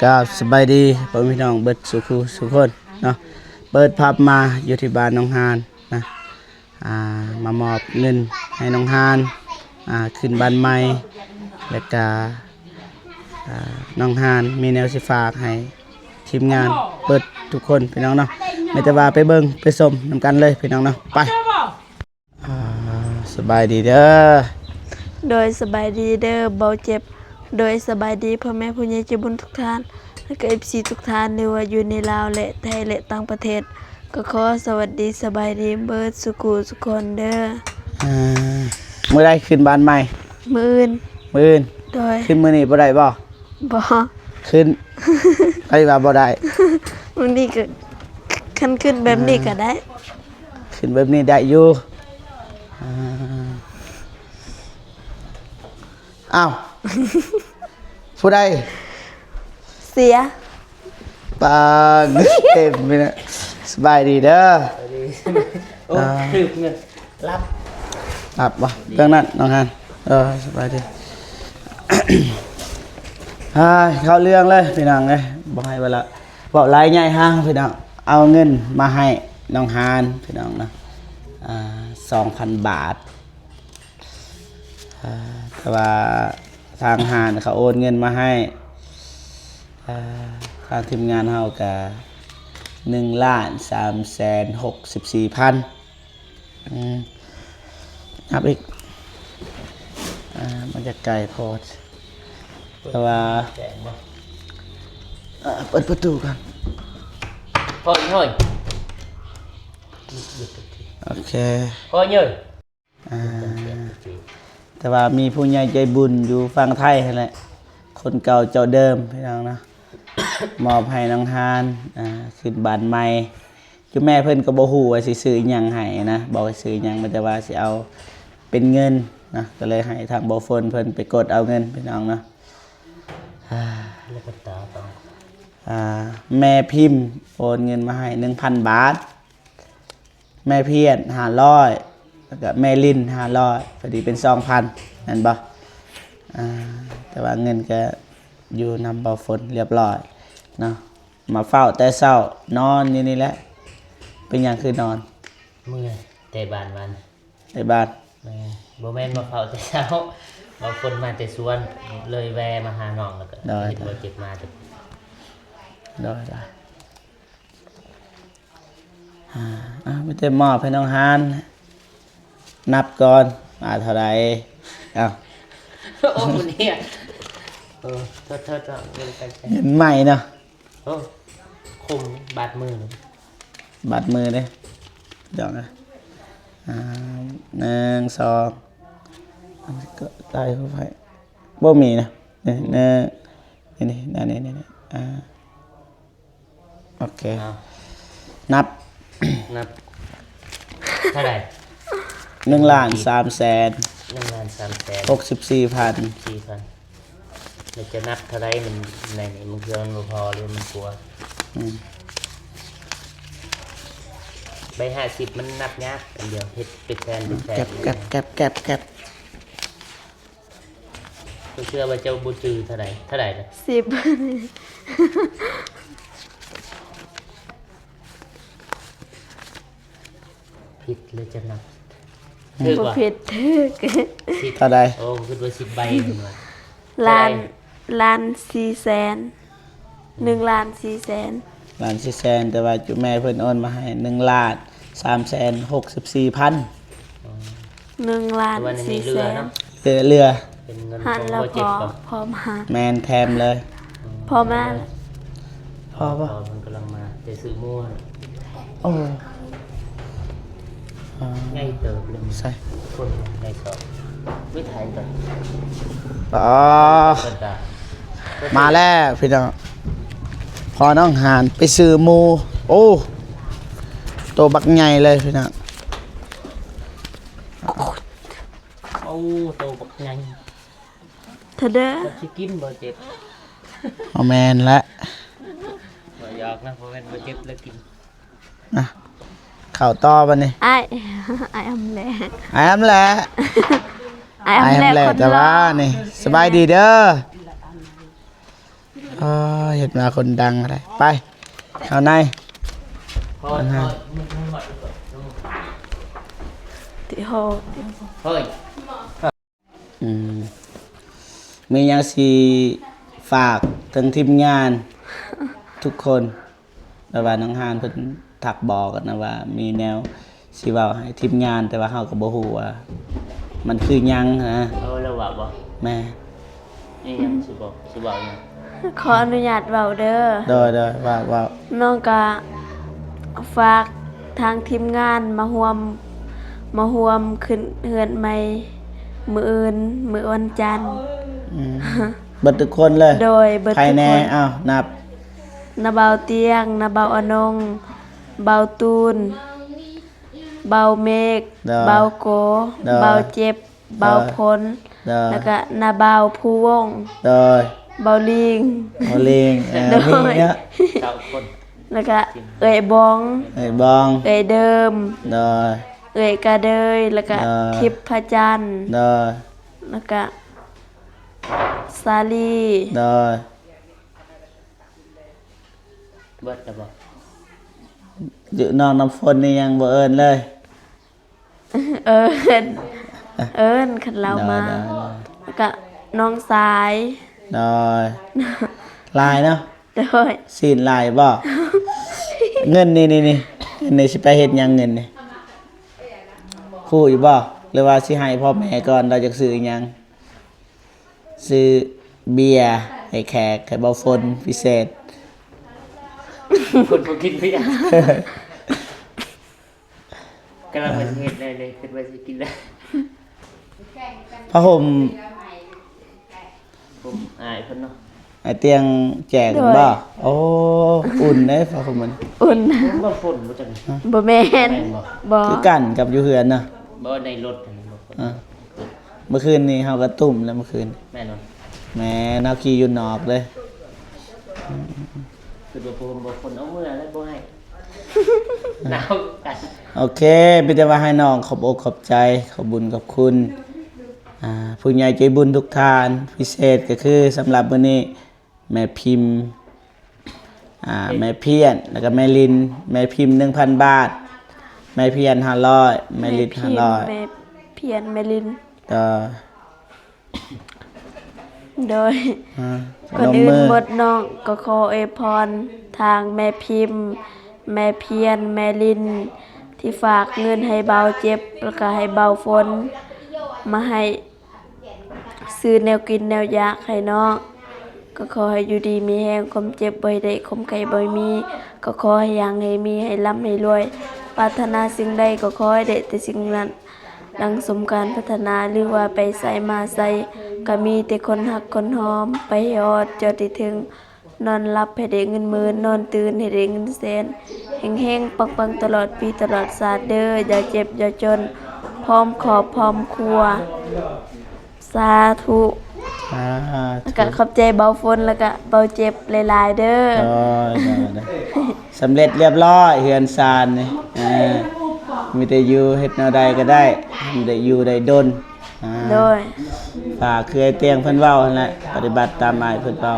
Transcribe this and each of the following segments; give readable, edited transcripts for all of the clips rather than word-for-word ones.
ก็สบายดีพ่อพี่น้องเบิดสุขสุขคนเนาะเปิดภาพมาอยู่ที่บ้านน้องฮานนะมามอบเงินให้น้องฮานขึ้นบ้านใหม่แล้วก็น้องฮานมีแนวสิฝากให้ทีมงานเปิดทุกคนพี่น้องเนาะไม่แต่ว่าไปเบิ่งไปชมนำกันเลยพี่น้องเนาะไปสบายดีเด้อโดยสบายดีเด้อเบาเจ็บโดยสบายดีพ่อแม่ผู้ใหญ่ใจบุญทุกท่านและก็ FC ทุกท่านหรือว่าอยู่ในลาวและไทยและต่างประเทศก็ขอสวัสดีสบายดีเบิดสุขุสุขคนเด้อเมื่อได้ขึ้นบ้านใหม่มื้ออื่นโดยขึ้นมื้อนี้บ่ได้บ่ขึ้นไอ้ว่าบ่ได้มื้อนี้ก็ขึ้นแบบนี้ก็ได้ขึ้นแบบนี้ได้อยู่อ้าวผู้ใดเสียปากเต็มไปนะสบายดีเด้อโอ้ถึกเงินรับบ่เรื่องนั้นน้องฮันสบายดีเข้าเรื่องเลยพี่น้องเลยบอกให้เวลาบอกรายใหญ่ห้างพี่น้องเอาเงินมาให้น้องฮานพี่น้องนะ2,000 บาทแต่ว่าทางฮานเขาโอนเงินมาให้ทางทีมงานเฮากับ1,364,000นับอีกมันจะไกลโพดแต่ว่าเปิดประตูกันthôi โอเคthôi nhơi แต่ว่ามีผู้ใหญ่ใจบุญอยู่ฝั่งไทยนั่นแหละคนเก่าเจ้าเดิมพี่น้องนะ มอบให้น้องฮานขึ้นบ้านใหม่จุแม่เพิ่นก็บ่ฮู้ว่าสิซื้อหยังให้นะบอกให้ซื้อหยังมันแต่ว่าสิเอาเป็นเงินนะก็เลยให้ทางบ่ฝนเพิ่นไปกดเอาเงินพี่น้องนะแม่พิมพ์โอนเงินมาให้ 1,000 บาทแม่เพียร500แล้วก็แม่ลิน500พอดีเป็น 2,000 นั่นบ่แต่ว่าเงินก็อยู่นำบ่ฝนเรียบร้อยเนาะมาเฝ้าแต่เช้านอนอยู่นี่แหละเป็นหยังคือนอนเมื่อยแต่บ้านในบ้านบ่แม่นมาเฝ้าแต่เช้าบางคนมาแต่สวนเลยแวะมาหาน้องแล้วก็เฮ็ดบ่เจ็บมาได้ไม่ได้มอบให้น้องฮานนับก่อนเท่าไหร่โอ้มื้อนี้เธอเห็นใหม่เนาะคุมบาดมือเด้เดี๋ยวนะ1 2ก็ได้เข้าไปบ่มีนะนี่โอเคนับเท่าไหร่1,364,000เราจะนับเท่าไรมันในมันเกินพอหรือมันกลัวใบ50มันนับยากอันเดียวเฮ็ดเป็นแทนแก็บเชื่อว่าเจ้าบุจือเท่าไหร่นะ10ผิดเลยจะนับบ่ผิดเท่าใดโอ้คือว่า10 ใบเหมือนว่าล้าน4แสน1,400,0001,400,000แต่ว่าจุแม่เพิ่นโอนมาให้1,364,000 1,400,000เรือเป็นเงิน หันแล้วพอมาแมนแทมเลยพอมาพอป่ะมันกำลังมาแต่ซื้อมั่วโอ้ง่ายเติบเลยใช่คนในสอบไม่ถ่ายก่อนมาแล้วพี่น้องพอน้องหานไปซื้อหมูโอ้ตัวบักใหญ่เลยพี่น้องโอ้ตัวบักใหญ่เธอเด้อชิกินบ่เจ็บเอาแมนแล้วบ่อยากนะเพราะแม่นบ่เจ็บแล้วกินข่าวต่อบัดนี้ไอ้อำแหละไอ้อำแหละแต่ว่านี่สบายดีเด้อ อ๋อเห็นมาคนดังอะไรไปเอาใน พอมึงหมด ที่โฮ เฮ้ย อืมมีหยังสิฝากถึงทีมงานทุกคนแต่ว่าน้องฮานเพิ่นถักบอกกันนะว่า มีแนวสิเว้าให้ทีมงานแต่ว่าเฮาก็บ่ฮู้ว่ามันคือหยังนะ เอาแล้วว่าบ่ แม่ นี่ยังสิบอกยัง ขออนุญาตเว้าเด้อ โดยว่า น้องก็ฝากทางทีมงานมาร่วมขึ้นเฮือนใหม่มื้ออื่นมื้อวันจันทร์ อืมเบิดทุกคนเลย โดยเบิด ใคร ทุก แน่ คน อ้าวนับ นาเบาเตียงนาเบาอนงเบาตูนเบาเมฆเบาโกเบาเจ็บเบาพล เด้อ แล้วก็นาเบาผู้วง โดย เบาลิง โอเลง โดย มีเนาะ เก้าคน แล้วก็เอ่ยบอง ไอ้บอง เอ่ยเดิม โดย เอ่ยกระเดยแล้วก็ ทิพย์พระจันทร์ โดย แล้วก็สาลี โดย เบิดแล้วบ่ อยู่น้องน้ำฝนนี่ยังบ่เอิ้นเลย เอิญขันเรามา แล้วก็น้องสาย โดยลายเนาะ โดย สีนลายบ่ เงินนี่เงินนี่สิไปเฮ็ดหยังเงินนี่คู่อยู่บ่หรือว่าสิให้พ่อแม่ก่อนเราจะซื้อหยังซื้อเบียร์ให้แขกให้เบาฝนพิเศษ คนบ่กินเบียร์กำลังเป็นเฮ็ดเลยคิดว่าสิกินได้ ผ้าห่ม ผมอายเพิ่นเนาะ ไอเตียงแจกบ่โอ้อุ่นเด้ผ้าห่มมัน อุ่น ผมบ่ฝนบ่จัง บ่แม่นบ่ คือกันกับอยู่เฮือนเนาะ บ่ในรถอันนี้บ่ฝน อ่ะเมื่อคืนนี้เฮาก็ตุ่มแล้วเมื่อคืน แม่นอน แม่เนาขี่อยู่นอกเลย คือบ่ผมบ่ฝนเอาเมื่อแล้วบ่ให้ หนาวกัน โอเคพี่แต่ว่าให้น้องขอบอกขอบใจขอบบุญขอบคุณผู้ใหญ่ใจบุญทุกท่านพิเศษก็คือสำหรับมื้อนี้แม่พิมพ์แม่เพียนแล้วก็แม่ลินแม่พิมพ์ 1,000 บาทแม่เพียน500แม่ลิน พิมพ์ 500 แม่เพียนแม่ลิน ก็ โดย ข ก่อน นม อื่น มือ หมดน้องก็ขออวยพรทางแม่พิมพ์ แม่เพียนแม่ลิน ที่ฝากเงินให้เบาเจ็บแล้วก็ให้เบาฝนมาให้ซื้อแนวกินแนวอยากให้น้องก็ขอให้อยู่ดีมีแรงความเจ็บบ่ให้ได้ความไข้บ่ให้มี ก็ขอให้อย่างให้มีให้ร่ำให้รวยปรารถนาสิ่งใดก็ขอให้ได้แต่สิ่งนั้นดังสมการพัฒนาหรือว่าไปใส่มาใส่ก็มีแต่คนหักคนหอมไปให้ฮอดจอดที่ถึง นอนหลับให้ได้เงินหมื่นนอนตื่นให้ได้เงินแสนแห้งๆปังๆตลอดปีตลอดศาสตร์เด้ออย่าเจ็บอย่าจน พร้อมขอบพร้อมครัว สาธุ แล้วก็ขอบใจเบาฝนแล้วก็เบาเจ็บหลายๆเด้อ ได้สำเร็จเรียบร้อยเฮือนซานนี่มีแต่อยู่เฮ็ดแนวใดก็ได้มีแต่อยู่ได้ดน โดย ฝากคือไอ้เตียงเพิ่นเว้าหั่นแหละปฏิบัติตามอ้ายเพิ่นเว้า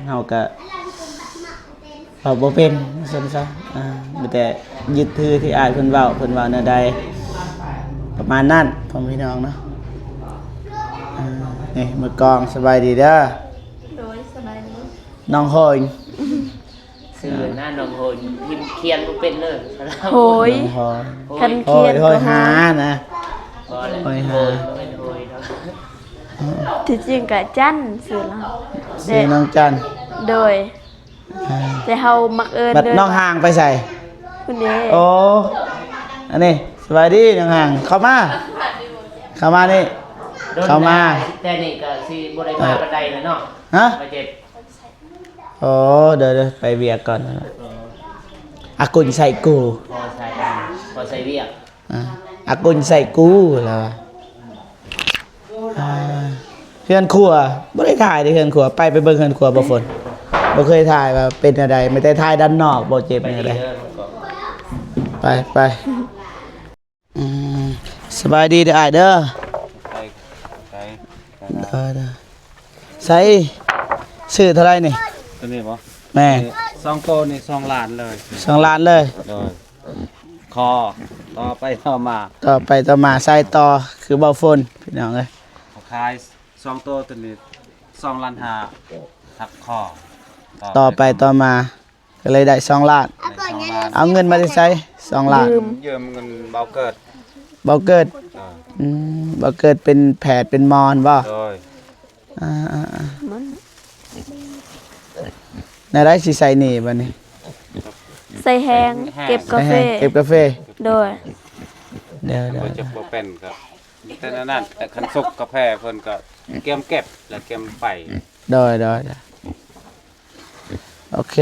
เฮาก็เอาบ่เป็นซั่นซะมีแต่ยึดถือที่อ้ายเพิ่นเว้าแนวใดประมาณนั้นพ่อพี่น้องเนาะนี่มื้อกองสบายดีเด้อ โดยสบายดี น้องโหย ซื้อหน้าน้องโหยพิมพ์เขียนบ่เป็นเลย โหย น้องโหย คัน โห เขีย ย น โห ก็ ยหานะ พอแล้ว โหย โห หา ยเป็นโหยเนาะ ที่จริงก็จันซื่อแล้ว ชื่อน้องจันทร์ โดยแต่เฮามักเอิ้น บัด เด้อ น้องห่างไปใส่ คุณเด้ โอ้อันนี้สบายดีน้องห่างเข้ามานี่ เข้ามา แต่นี่ก็สิบ่ได้มาปานใดแล้วเนาะ ฮะ มาเจ็บ โอ้เดี๋ยวไปเวียกก่อนอากุลใส่กู พอใส่เวียก อากุลใส่กูแล้วเฮือนครัวบ่ได้ถ่ายที่เฮือนครัวไปเบิ่งเฮือนครัวบ่ฝนบ่เคยถ่ายว่าเป็นอะไรไม่ได้ถ่ายด้านนอกบ่เจ็บ ไป เป็น ดี อะไร เด้อมันก็ ไปอืมสบายดีเด้ออ้ายเด้อเด้อใส่ ซื้อเท่าไหร่นี่ ตัวนี้บ่ แม่ สองโตนี่2 ล้านเลย 2 ล้านเลย โดยคอต่อไปต่อมา ต่อไปต่อมาใส่ต่อคือเบาฝนพี่น้องเอ้ย เขาขาย2โตตัวนี้2 ล้านห้าทักคอ ต่อไปต่อมาก็เลยได้2 ล้าน ใน2 ล้าน เอาเงินมาได้ใช้2 ล้าน ยืมเงินเบาเกิด เบาเกิด เออ เบาเกิดเป็นแผดเป็นมอนบ่ โดย อ่า มัน ในได้สิใส่นี่บัดนี้ ใส่แห้งเก็บกาแฟ เก็บกาแฟ โดย เดี๋ยว บ่จะบ่เป็นก็แต่นั้นแต่คันสุกกาแฟเพิ่นก็เก็บแล้วเก็บไป ๆเดี๋ยวโอเค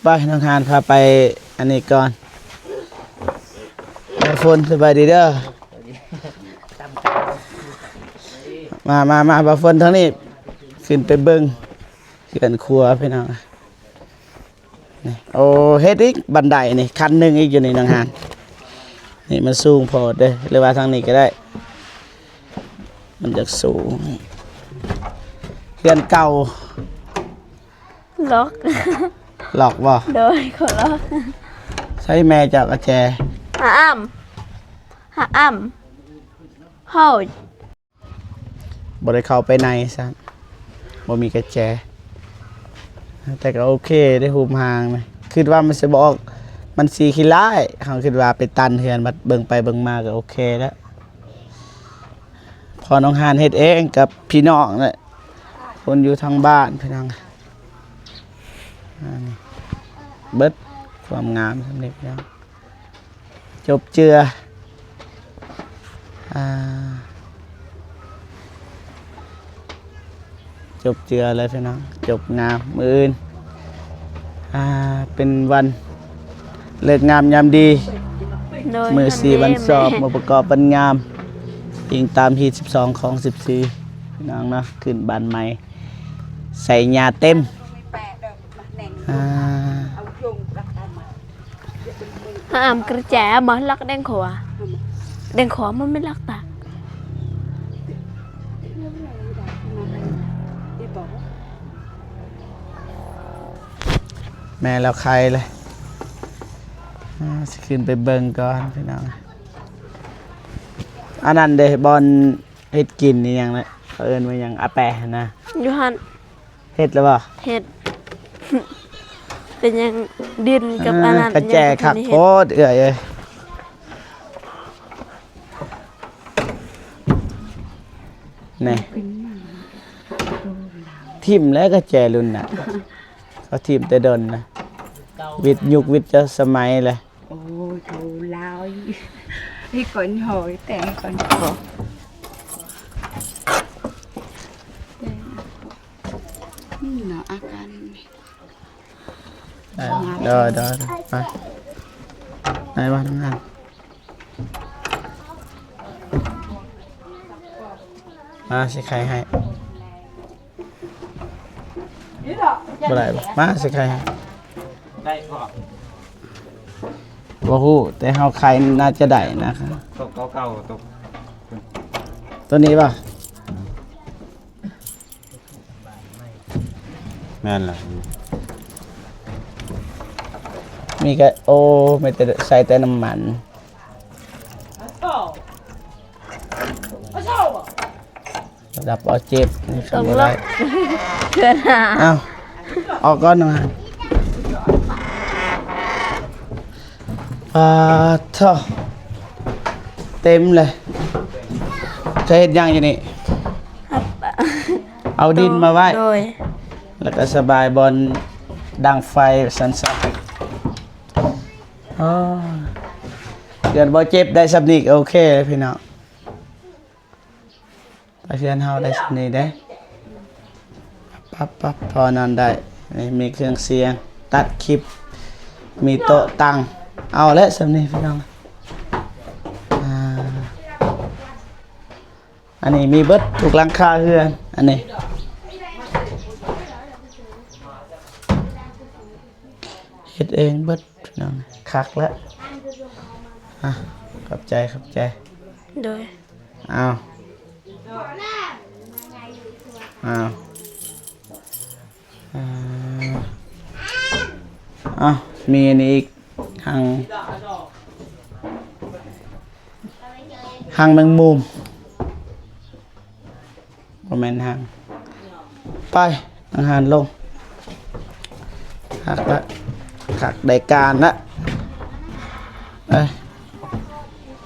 ไปน้องหานพาไปอันนี้ก่อนเบาฝนสบายดีเด้อมาเบาฝนทางนี้ขึ้นไปเบิ่งเขื่อนครัวพี่น้องนี่โอ้เฮ็ดอีกบันไดนี่คันหนึงอีกอยู่นี่น้องหานนี่มันสูงพอเด้อหรือว่าทางนี้ก็ได้ มันจะสูงเขื่อนเก่า ล็อก หลอกบ่ โดยขอล็อก ใช้แม่จากอาแจ หาอ้ำเฮา บ่ได้เข้าไปในซะบ่มีกระแจ แต่ก็โอเคได้หุมหางนะคิดว่ามันสิบอกมันสีขี้ร้ายเฮาคิดว่าไปตันเฮือนบัดเบิ่งไปเบิ่งมาก็โอเคแล้วพอน้องหานเฮ็ดเองกับพี่น้องน่ะคนอยู่ทางบ้านพี่น้องนี่เบิดความงามสำเร็จแล้วจบเจือจบเจือเลยพี่น้องจบงามมื้ออื่นเป็นวันเลิกงามยามดี โดย มือ4วันสอบ แม่ มาประกอบวันงามอิงตามฮี12ของ14พี่น้องเนาะขึ้นบ้านใหม่ใส่หญ้าเต็มอ่า หาอ้ำกระแจบ่ลักแดงขวาแดงขวามันไม่ลักตา แม่แล้วใครเลยสิขึ้นไปเบิ่งก่อนพี่น้องอันนั้นเด้บอลเฮ็ดกินนี่หยังนะเขาเอิ้นว่าหยังอาแปะนะ อยู่หั่น เฮ็ดแล้วบ่ เฮ็ด เป็นหยังดินกับอันนั้น กระแจคักโพดเอ้ยนี่ทิ่มแล้วกระแจรุ่นน่ะเขาทิ่มแต่ดนนะวิทย์ยุควิทย์จะสมัยเลย Ôi thù lao đi còn hồi tè còn khổ นี่เนาะอาการ เดี๋ยวไปไหนวะทำงานมาสิใครให้บ่ได้บ่มาสิใครให้ ได้ก็ บ่ฮู้แต่เฮาใครน่าจะได้นะครับ ตกเก่าๆตก ตัวนี้ป่ะ แม่นล่ะ มีก็โอ้ไม่แต่ใส่แต่น้ำมันดับเอาเจ็บนี่ ต้อง ทำบ่ ล็ ได้ อกเกินหา อ้าวออกก่อนนะปาเท่าเต็มเลยจะเห็นยังอย่างนี้เอาดินมาไว้ โดย แล้วก็สบายบนดังไฟสันสันเดือนบ่เจ็บได้สับนิกโอเคเลยพี่น้องไปเพื่อนเฮาได้สับนิกได้ปั๊บพอนอนได้นี่มีเครื่องเสียงตัดคลิปมีโต๊ะตั้งเอาและสับนิกพี่น้องอันนี้มีเบิดถูกหลังคาเฮือนอันนี้เฮ็ดเองเบิดพี่น้องคักแล้วขอบใจ โดย เอา อ้าวมีอันนี้อีกหางแมงมุมประมาณหางไปอาหารลงหักละหักได้การละ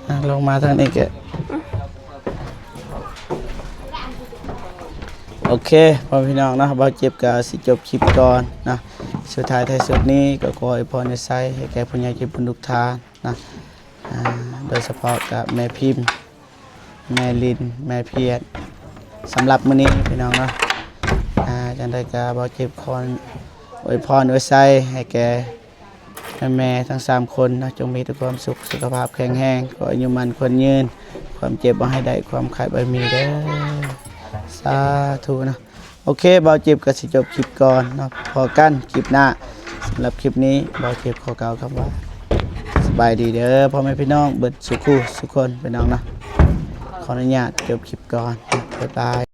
ไปลงมาทางนี้แกโอเคพ่อพี่น้องนะบ่เจ็บก็สิจบคลิปก่อนนะสุดท้ายท้ายสุดนี้ก็ขอให้พรในไซให้แก่ผู้ใหญ่ใจบุญทุกท่านนะโดยเฉพาะกับแม่พิมพ์แม่ลินแม่เพียรสำหรับมื้อนี้พี่น้องเนาะจังได้ก็บ่เจ็บขออวยพรอวยไซให้แก่แม่ทั้ง3คนนะจงมีแต่ความสุขสุขภาพแข็งแรงขออายุมันควรยืนความเจ็บบ่ให้ได้ความไข้บ่มีเด้อสาธุนะโอเคบ่เจ็บก็สิจบคลิปก่อนเนาะพอกันคลิปหน้าสำหรับคลิปนี้บ่เจ็บขอกล่าวคำว่าสบายดีเด้อพ่อแม่พี่น้องเบิดสุขสุขคนพี่น้องนะขออนุญาตจบคลิปก่อนบ๊ายบาย